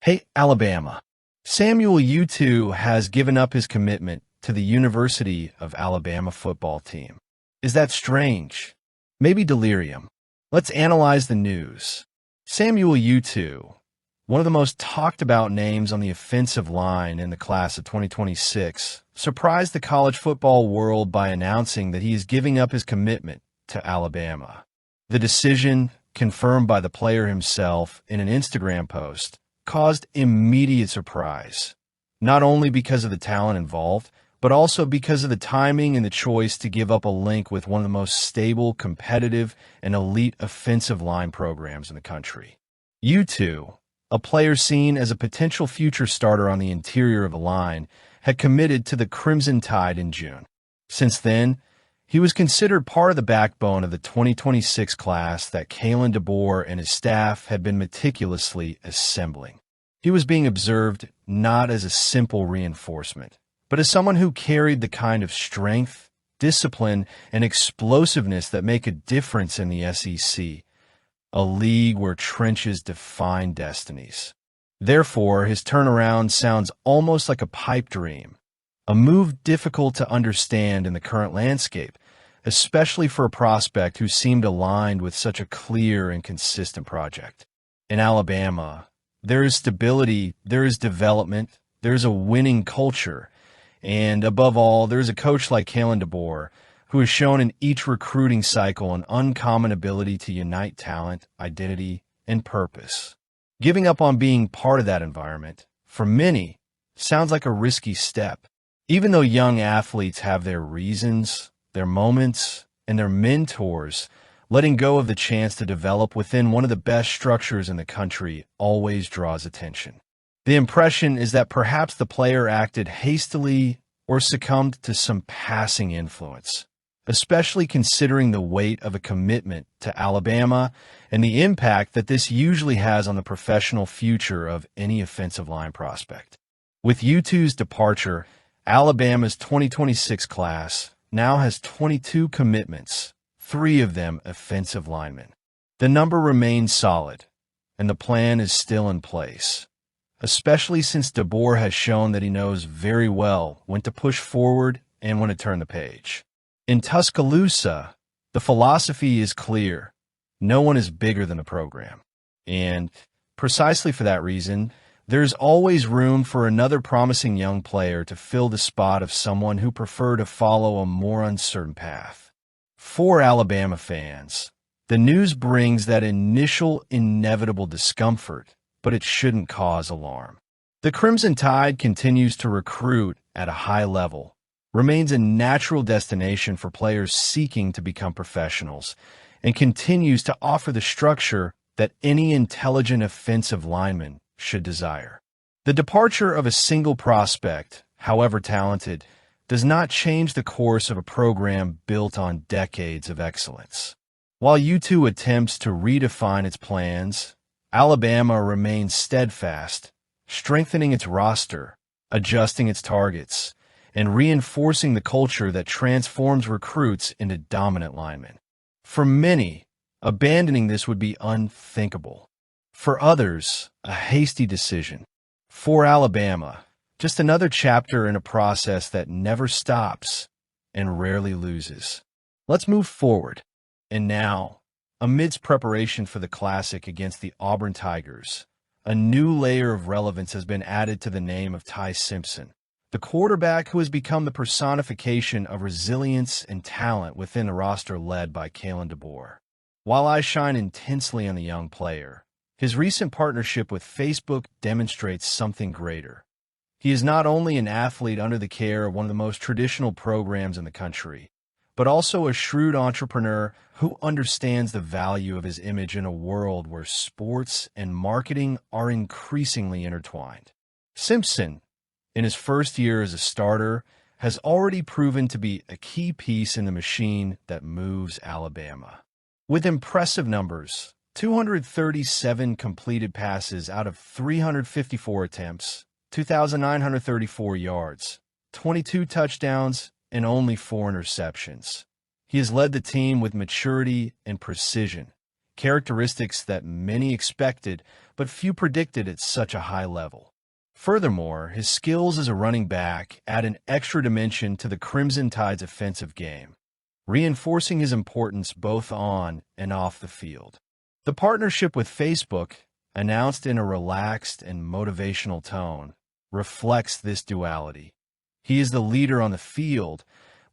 Hey, Alabama. Samuel U2 has given up his commitment to the University of Alabama football team. Is that strange? Maybe delirium. Let's analyze the news. Samuel U2, one of the most talked about names on the offensive line in the class of 2026, surprised the college football world by announcing that he is giving up his commitment to Alabama. The decision, confirmed by the player himself in an Instagram post, caused immediate surprise, not only because of the talent involved, but also because of the timing and the choice to give up a link with one of the most stable, competitive, and elite offensive line programs in the country. U2, a player seen as a potential future starter on the interior of the line, had committed to the Crimson Tide in June. Since then, he was considered part of the backbone of the 2026 class that Kalen DeBoer and his staff had been meticulously assembling. He was being observed not as a simple reinforcement, but as someone who carried the kind of strength, discipline, and explosiveness that make a difference in the SEC, a league where trenches define destinies. Therefore, his turnaround sounds almost like a pipe dream, a move difficult to understand in the current landscape, especially for a prospect who seemed aligned with such a clear and consistent project. In Alabama, there is stability, there is development, there is a winning culture, and above all, there is a coach like Kalen DeBoer who has shown in each recruiting cycle an uncommon ability to unite talent, identity, and purpose. Giving up on being part of that environment, for many, sounds like a risky step. Even though young athletes have their reasons, their moments, and their mentors, letting go of the chance to develop within one of the best structures in the country always draws attention. The impression is that perhaps the player acted hastily or succumbed to some passing influence, especially considering the weight of a commitment to Alabama and the impact that this usually has on the professional future of any offensive line prospect. With U2's departure, Alabama's 2026 class now has 22 commitments, 3 of them offensive linemen. The number remains solid, and the plan is still in place, especially since DeBoer has shown that he knows very well when to push forward and when to turn the page. In Tuscaloosa, the philosophy is clear. No one is bigger than the program. And precisely for that reason, there's always room for another promising young player to fill the spot of someone who prefer to follow a more uncertain path. For Alabama fans, the news brings that initial inevitable discomfort, but it shouldn't cause alarm. The Crimson Tide continues to recruit at a high level, remains a natural destination for players seeking to become professionals, and continues to offer the structure that any intelligent offensive lineman should desire. The departure of a single prospect, however talented, does not change the course of a program built on decades of excellence. While U2 attempts to redefine its plans, Alabama remains steadfast, strengthening its roster, adjusting its targets, and reinforcing the culture that transforms recruits into dominant linemen. For many, abandoning this would be unthinkable. For others, a hasty decision. For Alabama, just another chapter in a process that never stops and rarely loses. Let's move forward. And now, amidst preparation for the Classic against the Auburn Tigers, a new layer of relevance has been added to the name of Ty Simpson, the quarterback who has become the personification of resilience and talent within a roster led by Kalen DeBoer. While I shine intensely on the young player, his recent partnership with Facebook demonstrates something greater. He is not only an athlete under the care of one of the most traditional programs in the country, but also a shrewd entrepreneur who understands the value of his image in a world where sports and marketing are increasingly intertwined. Simpson, in his first year as a starter, has already proven to be a key piece in the machine that moves Alabama. With impressive numbers, 237 completed passes out of 354 attempts, 2,934 yards, 22 touchdowns, and only 4 interceptions. He has led the team with maturity and precision, characteristics that many expected but few predicted at such a high level. Furthermore, his skills as a running back add an extra dimension to the Crimson Tide's offensive game, reinforcing his importance both on and off the field. The partnership with Facebook, announced in a relaxed and motivational tone, reflects this duality. He is the leader on the field,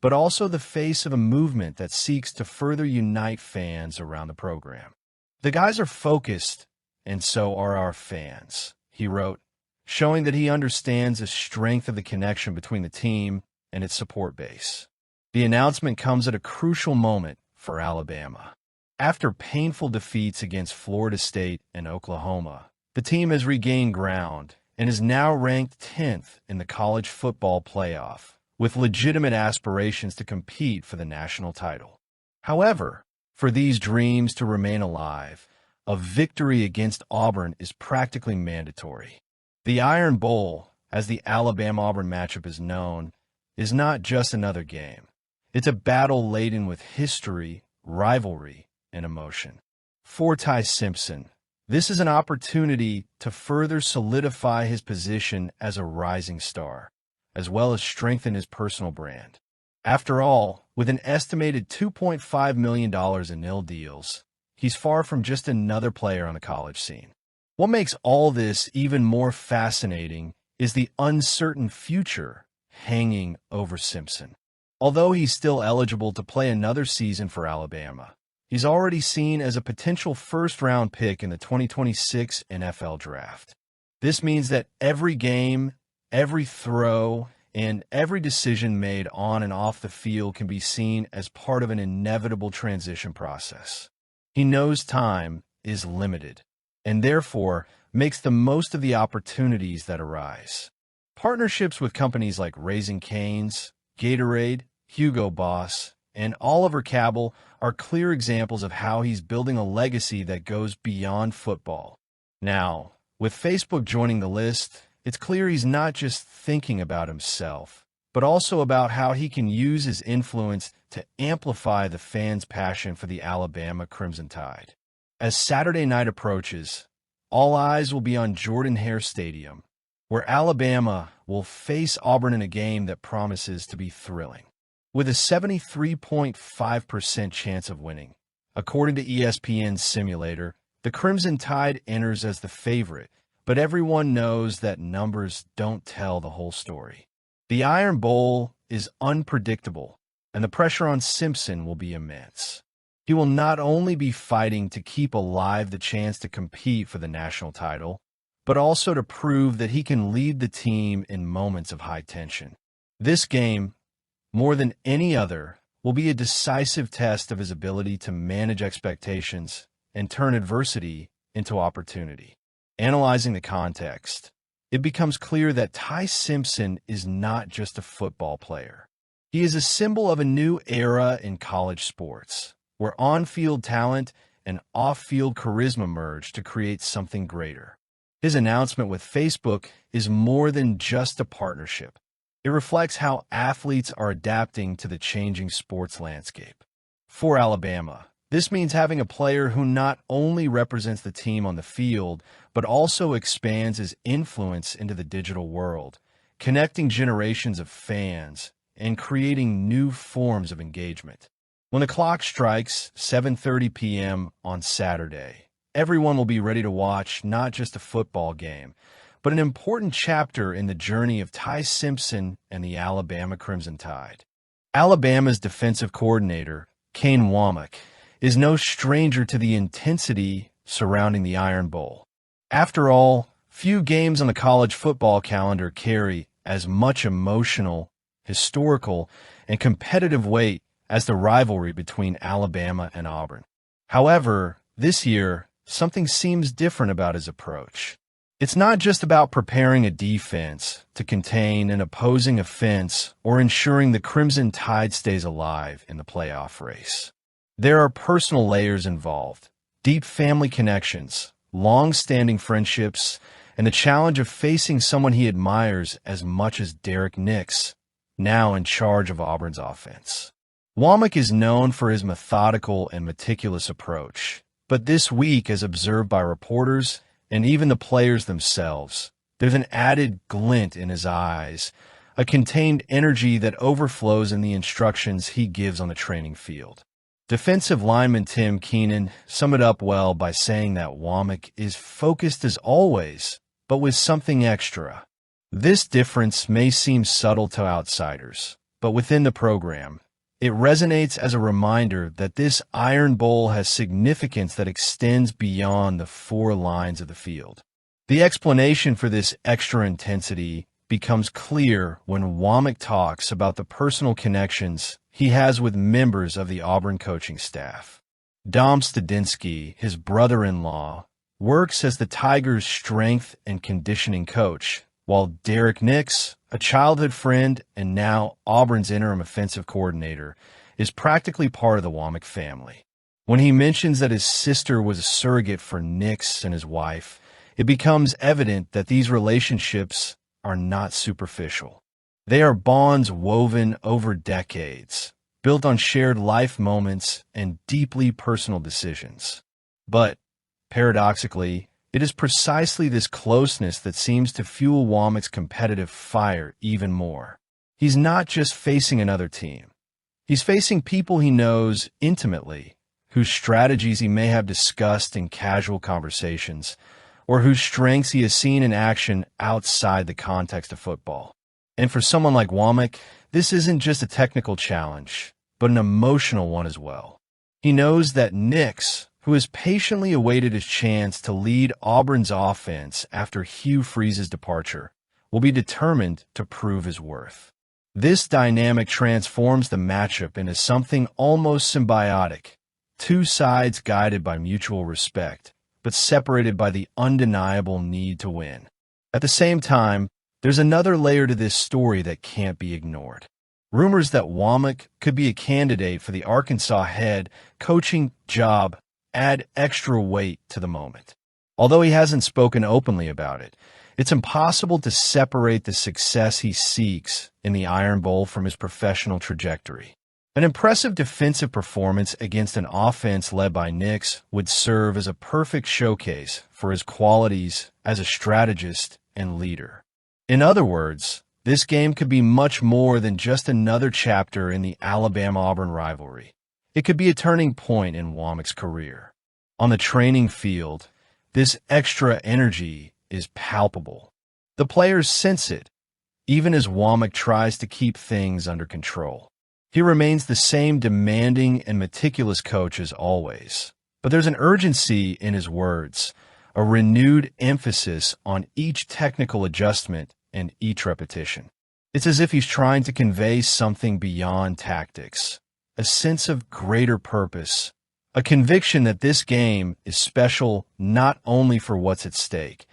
but also the face of a movement that seeks to further unite fans around the program. "The guys are focused, and so are our fans," he wrote, showing that he understands the strength of the connection between the team and its support base. The announcement comes at a crucial moment for Alabama. After painful defeats against Florida State and Oklahoma, the team has regained ground and is now ranked 10th in the college football playoff, with legitimate aspirations to compete for the national title. However, for these dreams to remain alive, a victory against Auburn is practically mandatory. The Iron Bowl, as the Alabama-Auburn matchup is known, is not just another game. It's a battle laden with history, rivalry, and emotion. For Ty Simpson, this is an opportunity to further solidify his position as a rising star, as well as strengthen his personal brand. After all, with an estimated $2.5 million in nil deals, he's far from just another player on the college scene. What makes all this even more fascinating is the uncertain future hanging over Simpson. Although he's still eligible to play another season for Alabama, he's already seen as a potential first-round pick in the 2026 NFL Draft. This means that every game, every throw, and every decision made on and off the field can be seen as part of an inevitable transition process. He knows time is limited, and therefore makes the most of the opportunities that arise. Partnerships with companies like Raising Cane's, Gatorade, Hugo Boss, and Oliver Cabell are clear examples of how he's building a legacy that goes beyond football. Now, with Facebook joining the list, it's clear he's not just thinking about himself, but also about how he can use his influence to amplify the fans' passion for the Alabama Crimson Tide. As Saturday night approaches, all eyes will be on Jordan-Hare Stadium, where Alabama will face Auburn in a game that promises to be thrilling. With a 73.5% chance of winning, according to ESPN's simulator, the Crimson Tide enters as the favorite, but everyone knows that numbers don't tell the whole story. The Iron Bowl is unpredictable, and the pressure on Simpson will be immense. He will not only be fighting to keep alive the chance to compete for the national title, but also to prove that he can lead the team in moments of high tension. This game, more than any other, will be a decisive test of his ability to manage expectations and turn adversity into opportunity. Analyzing the context, it becomes clear that Ty Simpson is not just a football player. He is a symbol of a new era in college sports, where on-field talent and off-field charisma merge to create something greater. His announcement with Facebook is more than just a partnership. It reflects how athletes are adapting to the changing sports landscape. For Alabama, this means having a player who not only represents the team on the field, but also expands his influence into the digital world, connecting generations of fans and creating new forms of engagement. When the clock strikes 7:30 p.m. on Saturday, everyone will be ready to watch not just a football game, but an important chapter in the journey of Ty Simpson and the Alabama Crimson Tide. Alabama's defensive coordinator, Kane Womack, is no stranger to the intensity surrounding the Iron Bowl. After all, few games on the college football calendar carry as much emotional, historical, and competitive weight as the rivalry between Alabama and Auburn. However, this year, something seems different about his approach. It's not just about preparing a defense to contain an opposing offense or ensuring the Crimson Tide stays alive in the playoff race. There are personal layers involved, deep family connections, long-standing friendships, and the challenge of facing someone he admires as much as Derek Nix, now in charge of Auburn's offense. Womack is known for his methodical and meticulous approach, But this week, as observed by reporters and even the players themselves, there's an added glint in his eyes, a contained energy that overflows in the instructions he gives on the training field. Defensive lineman Tim Keenan summed it up well by saying that Womack is focused as always, but with something extra. This difference may seem subtle to outsiders, but within the program, it resonates as a reminder that this Iron Bowl has significance that extends beyond the four lines of the field. The explanation for this extra intensity becomes clear when Womack talks about the personal connections he has with members of the Auburn coaching staff. Dom Stadinsky, his brother-in-law, works as the Tigers' strength and conditioning coach, while Derek Nix, a childhood friend and now Auburn's interim offensive coordinator, is practically part of the Womack family. When he mentions that his sister was a surrogate for Nix and his wife, it becomes evident that these relationships are not superficial. They are bonds woven over decades, built on shared life moments and deeply personal decisions. But, paradoxically, it is precisely this closeness that seems to fuel Womack's competitive fire even more. He's not just facing another team. He's facing people he knows intimately, whose strategies he may have discussed in casual conversations, or whose strengths he has seen in action outside the context of football. And for someone like Womack, this isn't just a technical challenge, but an emotional one as well. He knows that Nix, who has patiently awaited his chance to lead Auburn's offense after Hugh Freeze's departure, will be determined to prove his worth. This dynamic transforms the matchup into something almost symbiotic, two sides guided by mutual respect, but separated by the undeniable need to win. At the same time, there's another layer to this story that can't be ignored. Rumors that Womack could be a candidate for the Arkansas head coaching job add extra weight to the moment. Although he hasn't spoken openly about it, it's impossible to separate the success he seeks in the Iron Bowl from his professional trajectory. An impressive defensive performance against an offense led by Nix would serve as a perfect showcase for his qualities as a strategist and leader. In other words, this game could be much more than just another chapter in the Alabama-Auburn rivalry. It could be a turning point in Womack's career. On the training field, this extra energy is palpable. The players sense it, even as Womack tries to keep things under control. He remains the same demanding and meticulous coach as always, but there's an urgency in his words, a renewed emphasis on each technical adjustment and each repetition. It's as if he's trying to convey something beyond tactics, a sense of greater purpose, a conviction that this game is special not only for what's at stake,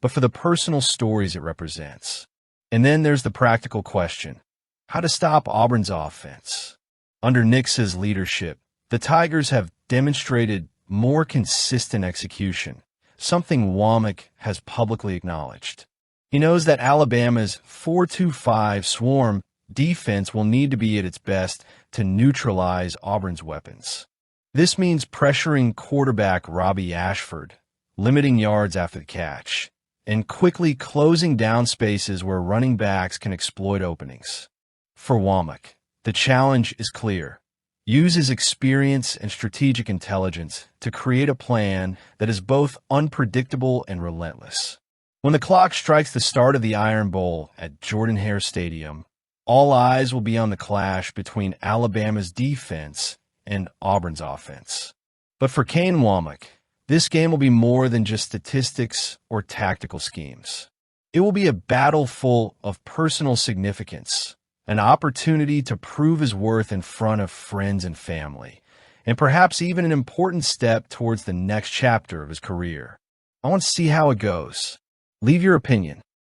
but for the personal stories it represents. And then there's the practical question: how to stop Auburn's offense. Under Nix's leadership, the Tigers have demonstrated more consistent execution, something Womack has publicly acknowledged. He knows that Alabama's 4-2-5 swarm defense will need to be at its best to neutralize Auburn's weapons. This means pressuring quarterback Robbie Ashford, limiting yards after the catch, and quickly closing down spaces where running backs can exploit openings. For Womack, the challenge is clear. Use his experience and strategic intelligence to create a plan that is both unpredictable and relentless. When the clock strikes the start of the Iron Bowl at Jordan-Hare Stadium, all eyes will be on the clash between Alabama's defense and Auburn's offense. But for Kane Womack, this game will be more than just statistics or tactical schemes. It will be a battle full of personal significance, an opportunity to prove his worth in front of friends and family, and perhaps even an important step towards the next chapter of his career. I want to see how it goes. Leave your opinion.